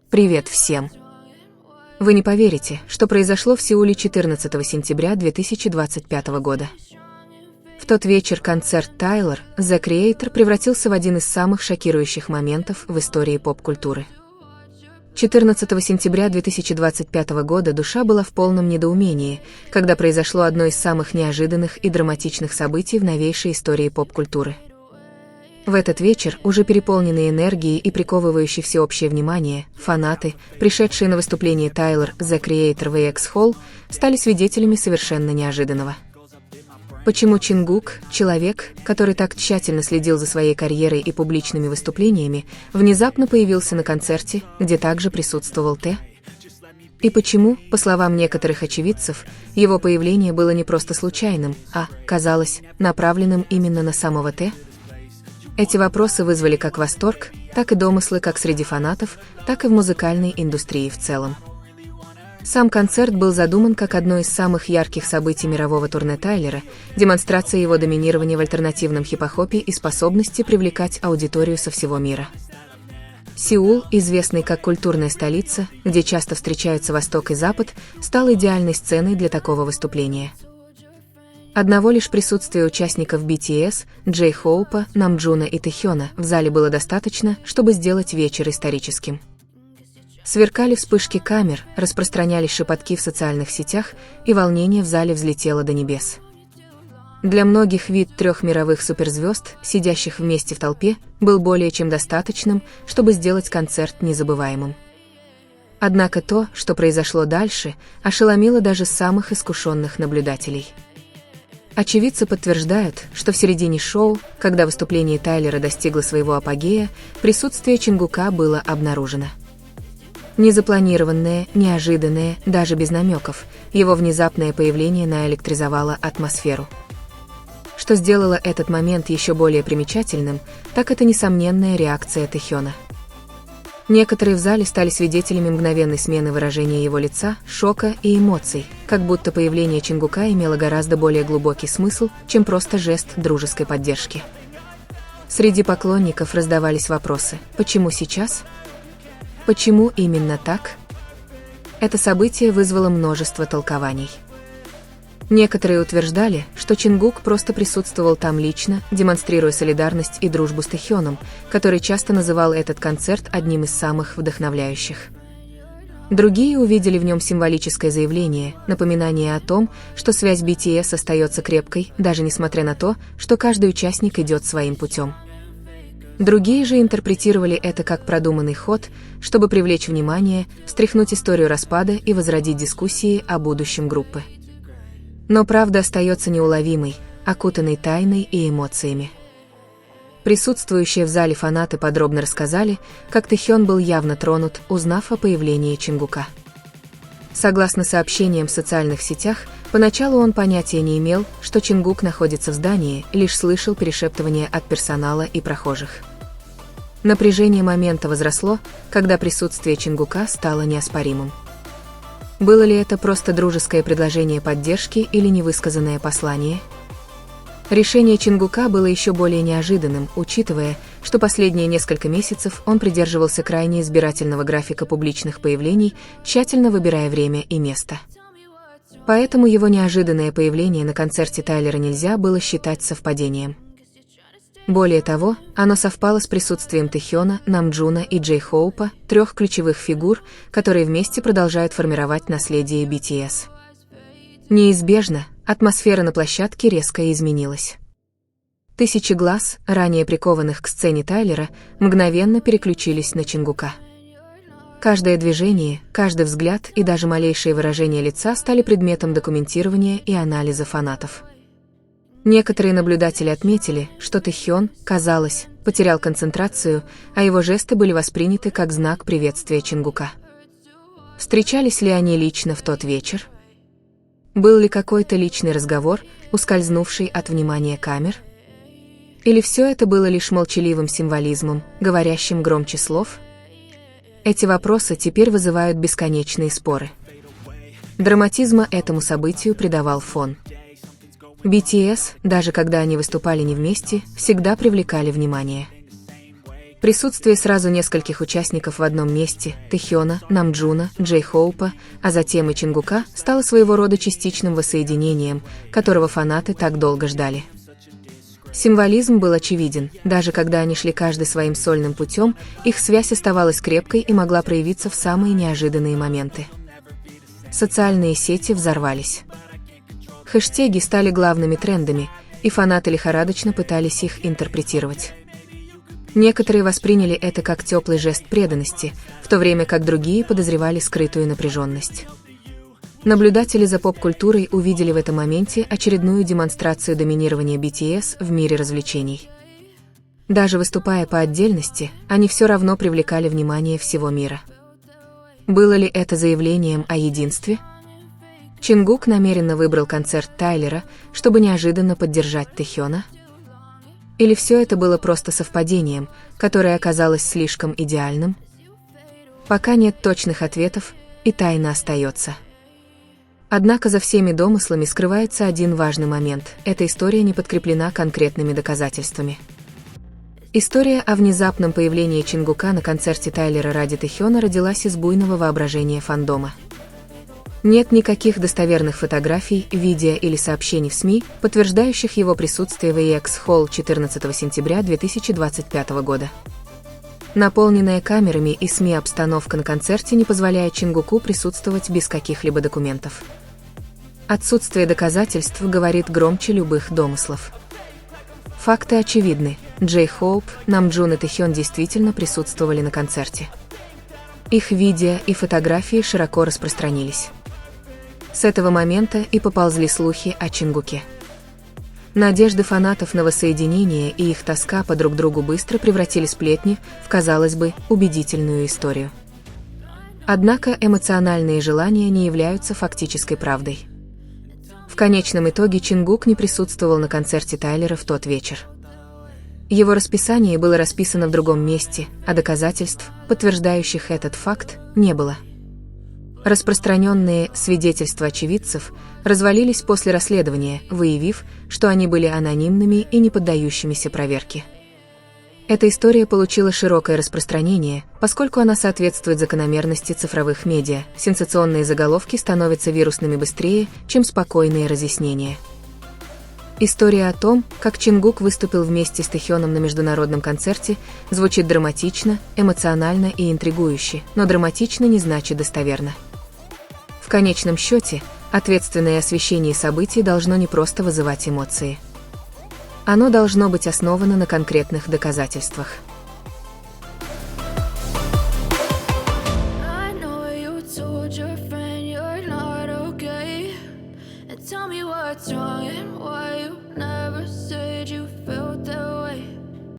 Привет всем! Вы не поверите, что произошло в Сеуле 14 сентября 2025 года. В тот вечер концерт Тайлер, The Creator, превратился в один из самых шокирующих моментов в истории поп-культуры. 14 сентября 2025 года душа была в полном недоумении, когда произошло одно из самых неожиданных и драматичных событий в новейшей истории поп-культуры. В этот вечер, уже переполненные энергией и приковывающие всеобщее внимание, фанаты, пришедшие на выступление Тайлер The Creator в EX-Hall, стали свидетелями совершенно неожиданного. Почему Чингук, человек, который так тщательно следил за своей карьерой и публичными выступлениями, внезапно появился на концерте, где также присутствовал Т? И почему, по словам некоторых очевидцев, его появление было не просто случайным, а, казалось, направленным именно на самого Т? Эти вопросы вызвали как восторг, так и домыслы как среди фанатов, так и в музыкальной индустрии в целом. Сам концерт был задуман как одно из самых ярких событий мирового турне Тайлера, демонстрация его доминирования в альтернативном хип-хопе и способности привлекать аудиторию со всего мира. Сеул, известный как культурная столица, где часто встречаются Восток и Запад, стал идеальной сценой для такого выступления. Одного лишь присутствия участников BTS, Джей Хоупа, Намджуна и Тэхёна в зале было достаточно, чтобы сделать вечер историческим. Сверкали вспышки камер, распространялись шепотки в социальных сетях, и волнение в зале взлетело до небес. Для многих вид трех мировых суперзвезд, сидящих вместе в толпе, был более чем достаточным, чтобы сделать концерт незабываемым. Однако то, что произошло дальше, ошеломило даже самых искушенных наблюдателей. Очевидцы подтверждают, что в середине шоу, когда выступление Тайлера достигло своего апогея, присутствие Чингука было обнаружено. Незапланированное, неожиданное, даже без намеков, его внезапное появление наэлектризовало атмосферу. Что сделало этот момент еще более примечательным, так это несомненная реакция Тэхёна. Некоторые в зале стали свидетелями мгновенной смены выражения его лица, шока и эмоций, как будто появление Чингука имело гораздо более глубокий смысл, чем просто жест дружеской поддержки. Среди поклонников раздавались вопросы: почему сейчас? Почему именно так? Это событие вызвало множество толкований. Некоторые утверждали, что Чингук просто присутствовал там лично, демонстрируя солидарность и дружбу с Тэхёном, который часто называл этот концерт одним из самых вдохновляющих. Другие увидели в нем символическое заявление, напоминание о том, что связь BTS остается крепкой, даже несмотря на то, что каждый участник идет своим путем. Другие же интерпретировали это как продуманный ход, чтобы привлечь внимание, встряхнуть историю распада и возродить дискуссии о будущем группы. Но правда остается неуловимой, окутанной тайной и эмоциями. Присутствующие в зале фанаты подробно рассказали, как Тэхён был явно тронут, узнав о появлении Чингука. Согласно сообщениям в социальных сетях, поначалу он понятия не имел, что Чингук находится в здании, лишь слышал перешептывания от персонала и прохожих. Напряжение момента возросло, когда присутствие Чингука стало неоспоримым. Было ли это просто дружеское предложение поддержки или невысказанное послание? Решение Чингука было еще более неожиданным, учитывая, что последние несколько месяцев он придерживался крайне избирательного графика публичных появлений, тщательно выбирая время и место. Поэтому его неожиданное появление на концерте Тайлера нельзя было считать совпадением. Более того, оно совпало с присутствием Тэхёна, Намджуна и Джей Хоупа, трех ключевых фигур, которые вместе продолжают формировать наследие BTS. Неизбежно, атмосфера на площадке резко изменилась. Тысячи глаз, ранее прикованных к сцене Тайлера, мгновенно переключились на Чингука. Каждое движение, каждый взгляд и даже малейшее выражение лица стали предметом документирования и анализа фанатов. Некоторые наблюдатели отметили, что Тэхён, казалось, потерял концентрацию, а его жесты были восприняты как знак приветствия Чингука. Встречались ли они лично в тот вечер? Был ли какой-то личный разговор, ускользнувший от внимания камер? Или все это было лишь молчаливым символизмом, говорящим громче слов? Эти вопросы теперь вызывают бесконечные споры. Драматизма этому событию придавал фон. BTS, даже когда они выступали не вместе, всегда привлекали внимание. Присутствие сразу нескольких участников в одном месте – Тэхёна, Намджуна, Джей Хоупа, а затем и Чингука – стало своего рода частичным воссоединением, которого фанаты так долго ждали. Символизм был очевиден, даже когда они шли каждый своим сольным путем, их связь оставалась крепкой и могла проявиться в самые неожиданные моменты. Социальные сети взорвались. Хэштеги стали главными трендами, и фанаты лихорадочно пытались их интерпретировать. Некоторые восприняли это как теплый жест преданности, в то время как другие подозревали скрытую напряженность. Наблюдатели за поп-культурой увидели в этом моменте очередную демонстрацию доминирования BTS в мире развлечений. Даже выступая по отдельности, они все равно привлекали внимание всего мира. Было ли это заявлением о единстве? Чингук намеренно выбрал концерт Тайлера, чтобы неожиданно поддержать Тэхёна? Или все это было просто совпадением, которое оказалось слишком идеальным? Пока нет точных ответов, и тайна остается. Однако за всеми домыслами скрывается один важный момент. Эта история не подкреплена конкретными доказательствами. История о внезапном появлении Чингука на концерте Тайлера ради Тэхёна родилась из буйного воображения фандома. Нет никаких достоверных фотографий, видео или сообщений в СМИ, подтверждающих его присутствие в EX Hall 14 сентября 2025 года. Наполненная камерами и СМИ обстановка на концерте не позволяет Чингуку присутствовать без каких-либо документов. Отсутствие доказательств говорит громче любых домыслов. Факты очевидны. Джей Хоуп, Намджун и Тэхён действительно присутствовали на концерте. Их видео и фотографии широко распространились. С этого момента и поползли слухи о Чингуке. Надежды фанатов на воссоединение и их тоска по друг другу быстро превратили сплетни в, казалось бы, убедительную историю. Однако эмоциональные желания не являются фактической правдой. В конечном итоге Чингук не присутствовал на концерте Тайлера в тот вечер. Его расписание было расписано в другом месте, а доказательств, подтверждающих этот факт, не было. Распространенные свидетельства очевидцев развалились после расследования, выявив, что они были анонимными и не поддающимися проверке. Эта история получила широкое распространение, поскольку она соответствует закономерности цифровых медиа. Сенсационные заголовки становятся вирусными быстрее, чем спокойные разъяснения. История о том, как Чингук выступил вместе с Тэхёном на международном концерте, звучит драматично, эмоционально и интригующе, но драматично не значит достоверно. В конечном счете, ответственное освещение событий должно не просто вызывать эмоции. Оно должно быть основано на конкретных доказательствах. Tell me what's wrong.